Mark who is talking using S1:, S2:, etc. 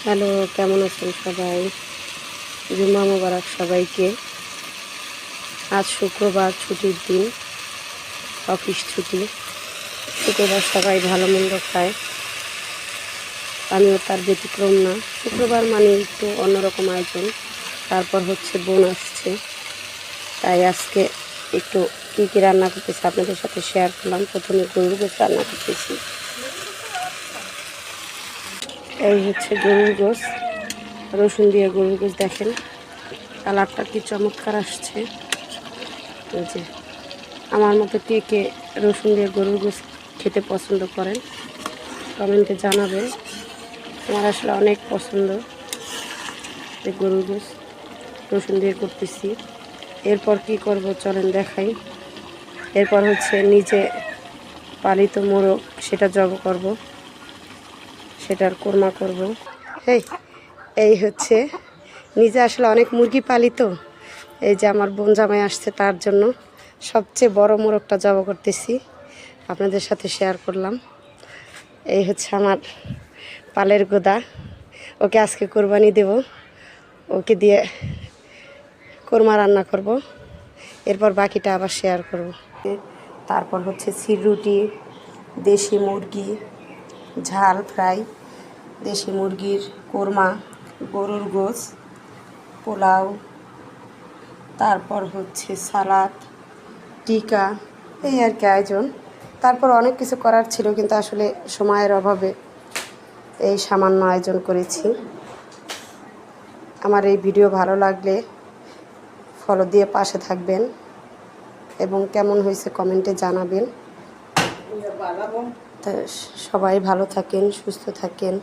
S1: Hello, কেমন আছেন সবাই? জুম্মা মোবারক সবাইকে। আজ শুক্রবার, ছুটির দিন, অফিস ছুটি। শুক্রবার সবাই ভালো মন্দ খায়, আমিও তার ব্যতিক্রম না। শুক্রবার মানে একটু অন্যরকম আয়োজন। তারপর হচ্ছে বোন আসছে, তাই আজকে একটু কী কী রান্না করতেছি আপনাদের সাথে শেয়ার করলাম। প্রথমে গরুর গোশ রান্না করতেছি। এই হচ্ছে গরুর গোশ, রসুন দিয়ে গরুর গোশ। দেখেন কালারটা কি চমৎকার আসছে। এই যে আমার মতো কে কে রসুন দিয়ে গরুর গোশ খেতে পছন্দ করেন কমেন্টে জানাবেন। আমার আসলে অনেক পছন্দ এই গরুর গোশ, রসুন দিয়ে করতেছি। এরপর কি করব চলেন দেখাই। এরপর হচ্ছে নিজে পালিত মোরগ, সেটা জব করব, সেটার কোরমা করব। এই এই হচ্ছে নিজে আসলে অনেক মুরগি পালি তো, এই যে আমার বোন জামাই আসছে তার জন্য সবচেয়ে বড় মোরগটা জব করতেছি, আপনাদের সাথে শেয়ার করলাম। এই হচ্ছে আমার পালের গোদা, ওকে আজকে কোরবানি দেব, ওকে দিয়ে কোরমা রান্না করব। এরপর বাকিটা আবার শেয়ার করব। তারপর হচ্ছে সিরুটি, দেশি মুরগি ঝাল ফ্রাই, দেশি মুরগির কোরমা, গরুর গোশ, পোলাও, তারপর হচ্ছে সালাদ, টিকা, এই আর কি আয়োজন। তারপর অনেক কিছু করার ছিল, কিন্তু আসলে সময়ের অভাবে এই সামান্য আয়োজন করেছি। আমার এই ভিডিও ভালো লাগলে ফলো দিয়ে পাশে থাকবেন এবং কেমন হয়েছে কমেন্টে জানাবেন। তো সবাই ভালো থাকেন, সুস্থ থাকেন।